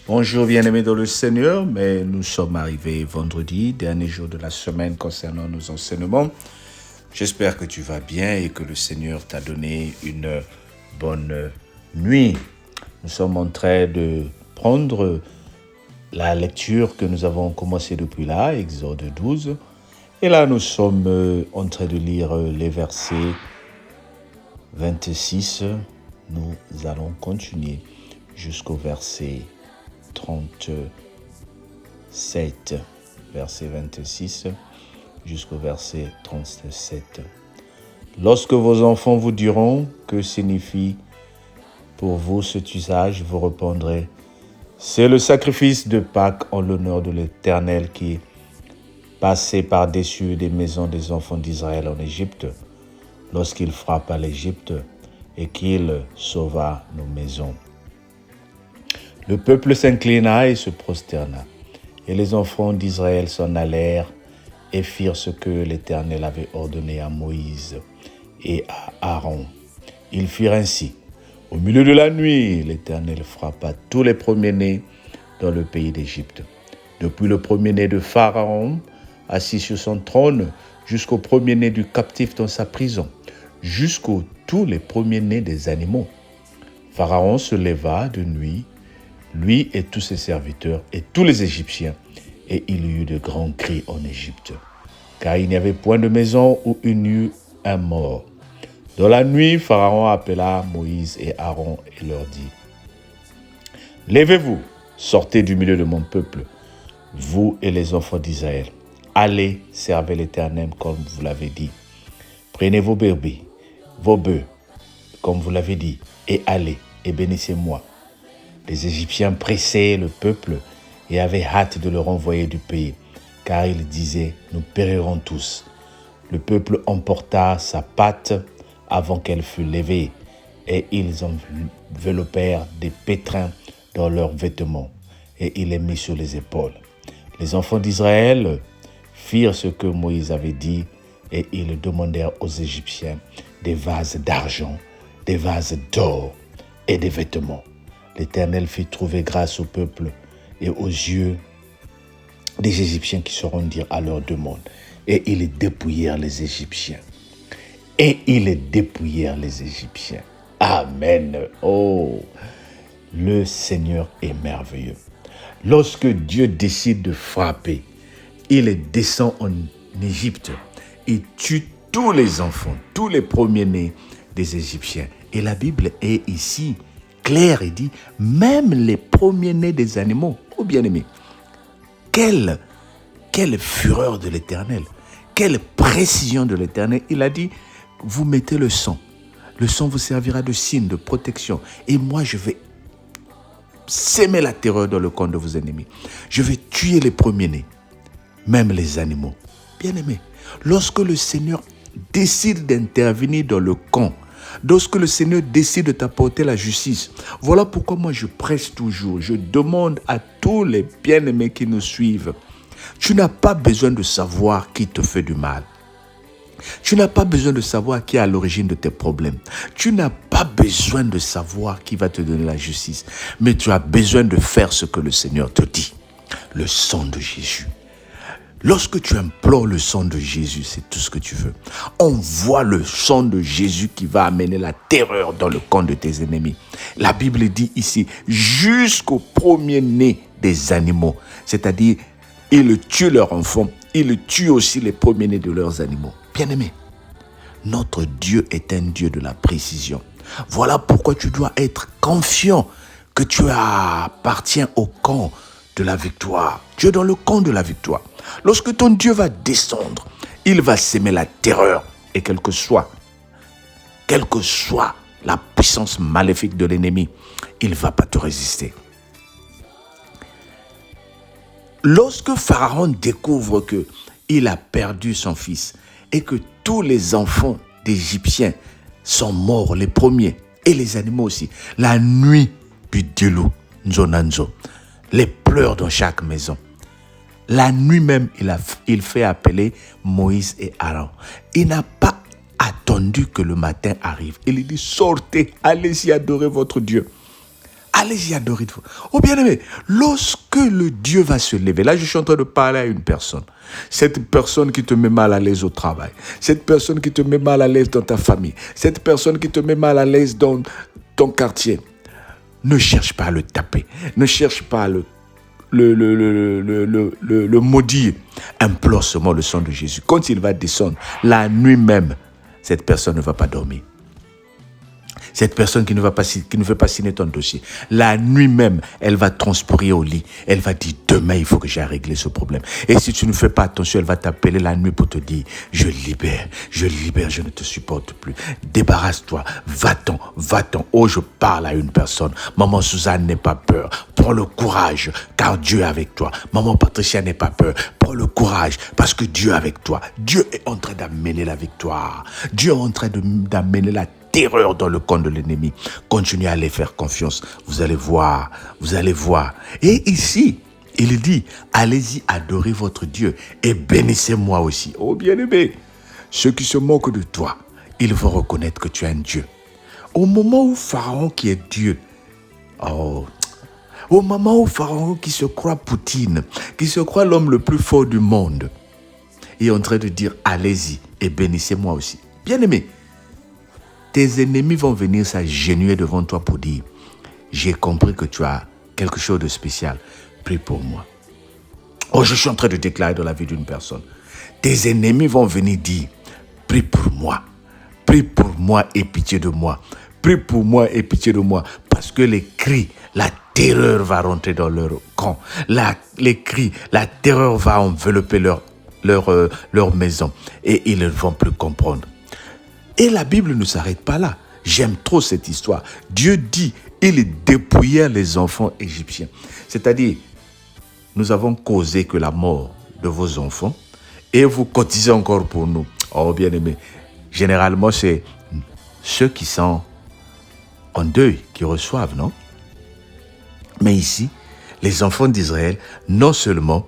Bonjour bien-aimés dans le Seigneur, mais nous sommes arrivés vendredi, dernier jour de la semaine concernant nos enseignements. J'espère que tu vas bien et que le Seigneur t'a donné une bonne nuit. Nous sommes en train de prendre la lecture que nous avons commencé depuis là, Exode 12. Et là, nous sommes en train de lire les versets 26. Nous allons continuer jusqu'au verset 37, verset 26 jusqu'au verset 37. Lorsque vos enfants vous diront que signifie pour vous cet usage, vous répondrez: c'est le sacrifice de Pâques en l'honneur de l'Éternel qui est passé par-dessus des maisons des enfants d'Israël en Égypte, lorsqu'il frappa l'Égypte et qu'il sauva nos maisons. Le peuple s'inclina et se prosterna, et les enfants d'Israël s'en allèrent et firent ce que l'Éternel avait ordonné à Moïse et à Aaron. Ils firent ainsi. Au milieu de la nuit, l'Éternel frappa tous les premiers-nés dans le pays d'Égypte, depuis le premier-né de Pharaon, assis sur son trône, jusqu'au premier-né du captif dans sa prison, jusqu'aux tous les premiers-nés des animaux. Pharaon se leva de nuit, lui et tous ses serviteurs et tous les Égyptiens, et il y eut de grands cris en Égypte, car il n'y avait point de maison où il n'y eût un mort. Dans la nuit, Pharaon appela Moïse et Aaron et leur dit: levez-vous, sortez du milieu de mon peuple, vous et les enfants d'Israël. Allez, servez l'Éternel comme vous l'avez dit. Prenez vos brebis, vos bœufs, comme vous l'avez dit, et allez, et bénissez-moi. Les Égyptiens pressaient le peuple et avaient hâte de le renvoyer du pays, car ils disaient: nous périrons tous. Le peuple emporta sa pâte avant qu'elle fût levée, et ils enveloppèrent des pétrins dans leurs vêtements, et ils les mirent sur les épaules. Les enfants d'Israël firent ce que Moïse avait dit, et ils demandèrent aux Égyptiens des vases d'argent, des vases d'or et des vêtements. L'Éternel fit trouver grâce au peuple et aux yeux des Égyptiens qui se rendirent à leur demande. Et ils dépouillèrent les Égyptiens. Amen. Oh, le Seigneur est merveilleux. Lorsque Dieu décide de frapper, il descend en Égypte et tue tous les enfants, tous les premiers-nés des Égyptiens. Et la Bible est ici claire et dit même les premiers-nés des animaux. Oh bien-aimés, quelle fureur de l'Éternel, quelle précision de l'Éternel. Il a dit: vous mettez le sang vous servira de signe, de protection, et moi je vais sèmer la terreur dans le camp de vos ennemis. Je vais tuer les premiers-nés, même les animaux. Bien-aimés, lorsque le Seigneur décide d'intervenir dans le camp, lorsque le Seigneur décide de t'apporter la justice, voilà pourquoi moi je presse toujours, je demande à tous les bien-aimés qui nous suivent: tu n'as pas besoin de savoir qui te fait du mal. Tu n'as pas besoin de savoir qui est à l'origine de tes problèmes. Tu n'as pas besoin de savoir qui va te donner la justice. Mais tu as besoin de faire ce que le Seigneur te dit. Le sang de Jésus. Lorsque tu implores le sang de Jésus, c'est tout ce que tu veux. Envoie le sang de Jésus qui va amener la terreur dans le camp de tes ennemis. La Bible dit ici, jusqu'au premier-né des animaux. C'est-à-dire, ils tuent leurs enfants, ils tuent aussi les premiers-nés de leurs animaux. Bien-aimé, notre Dieu est un Dieu de la précision. Voilà pourquoi tu dois être confiant que tu appartiens au camp de la victoire. Tu es dans le camp de la victoire. Lorsque ton Dieu va descendre, il va s'aimer la terreur. Et quelle que soit la puissance maléfique de l'ennemi, il ne va pas te résister. Lorsque Pharaon découvre qu'il a perdu son fils et que tous les enfants d'Égyptiens sont morts, les premiers, et les animaux aussi, la nuit du Dilou, Nzonanzo, les pleurs dans chaque maison. La nuit même, il fait appeler Moïse et Aaron. Il n'a pas attendu que le matin arrive. Il dit, sortez, allez-y adorer votre Dieu. Allez-y adorer. Oh bien-aimé, lorsque le Dieu va se lever, là je suis en train de parler à une personne. Cette personne qui te met mal à l'aise au travail. Cette personne qui te met mal à l'aise dans ta famille. Cette personne qui te met mal à l'aise dans ton quartier. Ne cherche pas à le taper. Ne cherche pas à le maudire. Implore seulement le sang de Jésus. Quand il va descendre, la nuit même, cette personne ne va pas dormir. Cette personne qui ne veut pas signer ton dossier, la nuit même, elle va transpirer au lit. Elle va dire, demain, il faut que j'aille régler ce problème. Et si tu ne fais pas attention, elle va t'appeler la nuit pour te dire, je libère, je ne te supporte plus. Débarrasse-toi, va-t'en. Oh, je parle à une personne. Maman Suzanne, n'aie pas peur. Prends le courage, car Dieu est avec toi. Maman Patricia, n'aie pas peur. Prends le courage, parce que Dieu est avec toi. Dieu est en train d'amener la victoire. Dieu est en train d'amener la terreur dans le camp de l'ennemi. Continuez à les faire confiance. Vous allez voir. Et ici, il dit, allez-y adorer votre Dieu et bénissez-moi aussi. Oh bien-aimé, ceux qui se moquent de toi, ils vont reconnaître que tu es un Dieu. Au moment où Pharaon qui est Dieu, au moment où Pharaon qui se croit Poutine, qui se croit l'homme le plus fort du monde, est en train de dire, allez-y et bénissez-moi aussi. Bien-aimé, tes ennemis vont venir s'agenouiller devant toi pour dire, j'ai compris que tu as quelque chose de spécial. Prie pour moi. Oh, je suis en train de déclarer dans la vie d'une personne. Tes ennemis vont venir dire, prie pour moi. Prie pour moi et pitié de moi. Prie pour moi et pitié de moi. Parce que les cris, la terreur va rentrer dans leur camp. Les cris, la terreur va envelopper leur maison. Et ils ne vont plus comprendre. Et la Bible ne s'arrête pas là. J'aime trop cette histoire. Dieu dit, ils dépouillèrent les enfants égyptiens. C'est-à-dire, nous avons causé que la mort de vos enfants et vous cotisez encore pour nous. Oh, bien-aimé, généralement, c'est ceux qui sont en deuil qui reçoivent, non? Mais ici, les enfants d'Israël, non seulement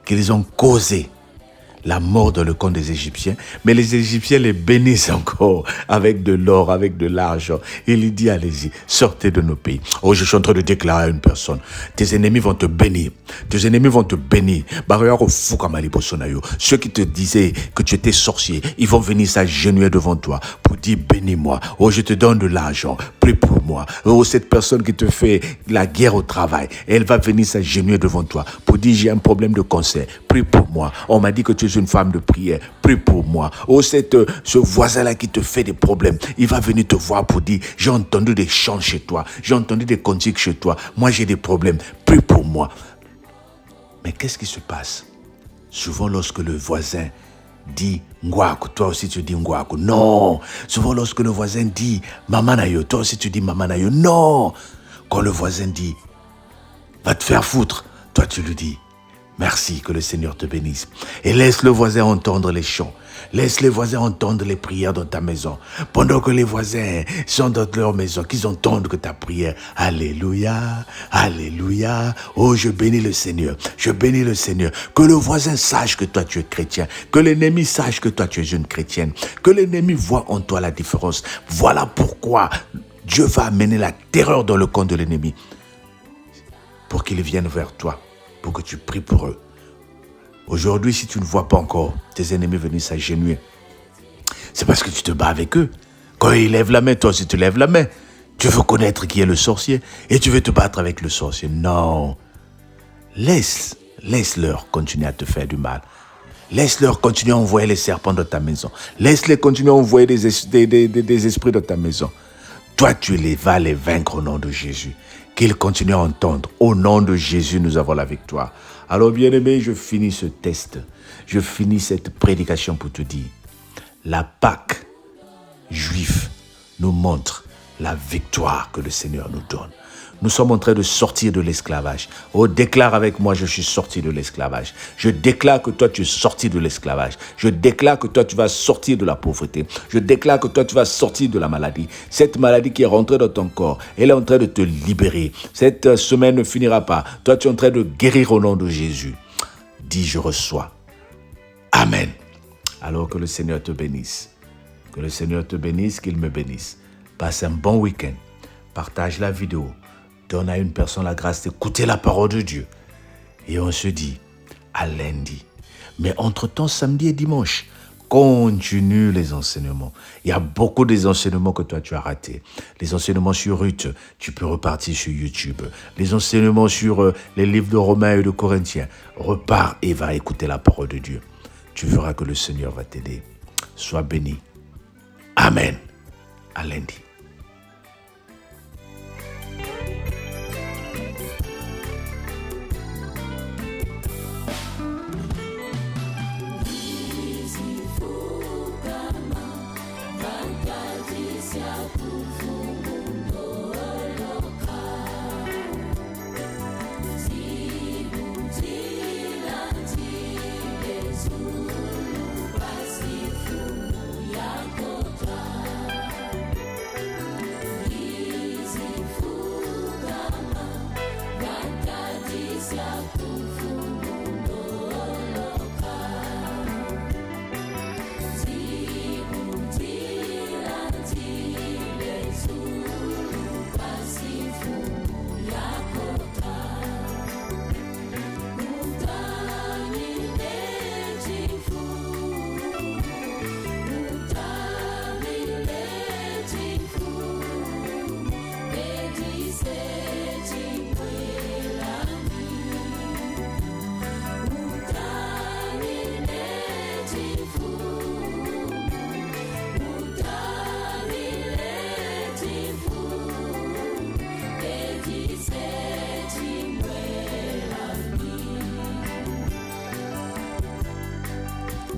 qu'ils ont causé la mort dans le camp des Égyptiens, mais les Égyptiens les bénissent encore avec de l'or, avec de l'argent. Il dit, allez-y, sortez de nos pays. Oh, je suis en train de déclarer à une personne, tes ennemis vont te bénir. Tes ennemis vont te bénir. Ceux qui te disaient que tu étais sorcier, ils vont venir s'agenouiller devant toi pour dire, bénis-moi. Oh, je te donne de l'argent. Prie pour moi. Oh, cette personne qui te fait la guerre au travail, elle va venir s'agenouiller devant toi pour dire, j'ai un problème de cancer. Prie pour moi. On m'a dit que tu es une femme de prière, prie pour moi. Oh, ce voisin-là qui te fait des problèmes, il va venir te voir pour dire, j'ai entendu des chants chez toi, j'ai entendu des cantiques chez toi, moi j'ai des problèmes, prie pour moi. Mais qu'est-ce qui se passe? Souvent lorsque le voisin dit Ngwaku, toi aussi tu dis Ngwaku. Non. Souvent lorsque le voisin dit Mamanayo, toi aussi tu dis Mamanayo. Non. Quand le voisin dit va te faire foutre, toi tu lui dis merci, que le Seigneur te bénisse. Et laisse le voisin entendre les chants. Laisse les voisins entendre les prières dans ta maison. Pendant que les voisins sont dans leur maison, qu'ils entendent que ta prière. Alléluia, alléluia. Oh, je bénis le Seigneur. Je bénis le Seigneur. Que le voisin sache que toi tu es chrétien. Que l'ennemi sache que toi tu es une chrétienne. Que l'ennemi voit en toi la différence. Voilà pourquoi Dieu va amener la terreur dans le camp de l'ennemi. Pour qu'il vienne vers toi. Pour que tu pries pour eux. Aujourd'hui, si tu ne vois pas encore tes ennemis venir s'agenouiller, c'est parce que tu te bats avec eux. Quand ils lèvent la main, toi aussi tu lèves la main. Tu veux connaître qui est le sorcier et tu veux te battre avec le sorcier. Non. Laisse-leur continuer à te faire du mal. Laisse-leur continuer à envoyer les serpents dans ta maison. Laisse-les continuer à envoyer des esprits dans ta maison. Toi, tu vas les vaincre au nom de Jésus. Qu'ils continuent à entendre. Au nom de Jésus, nous avons la victoire. Alors, bien-aimé, je finis ce test. Je finis cette prédication pour te dire. La Pâque juive nous montre la victoire que le Seigneur nous donne. Nous sommes en train de sortir de l'esclavage. Oh, déclare avec moi, je suis sorti de l'esclavage. Je déclare que toi, tu es sorti de l'esclavage. Je déclare que toi, tu vas sortir de la pauvreté. Je déclare que toi, tu vas sortir de la maladie. Cette maladie qui est rentrée dans ton corps, elle est en train de te libérer. Cette semaine ne finira pas. Toi, tu es en train de guérir au nom de Jésus. Dis, je reçois. Amen. Alors que le Seigneur te bénisse. Que le Seigneur te bénisse, qu'il me bénisse. Passe un bon week-end. Partage la vidéo. Donne à une personne la grâce d'écouter la parole de Dieu. Et on se dit à lundi. Mais entre-temps, samedi et dimanche, continue les enseignements. Il y a beaucoup des enseignements que toi, tu as ratés. Les enseignements sur Ruth, tu peux repartir sur YouTube. Les enseignements sur les livres de Romains et de Corinthiens, repars et va écouter la parole de Dieu. Tu verras que le Seigneur va t'aider. Sois béni. Amen. À lundi.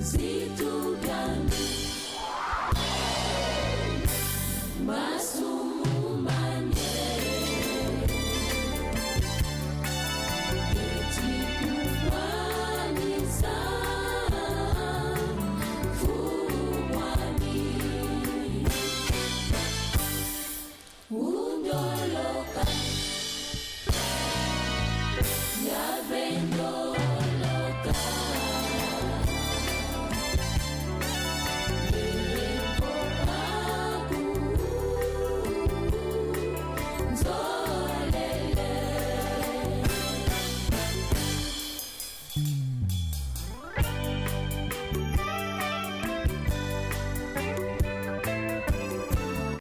See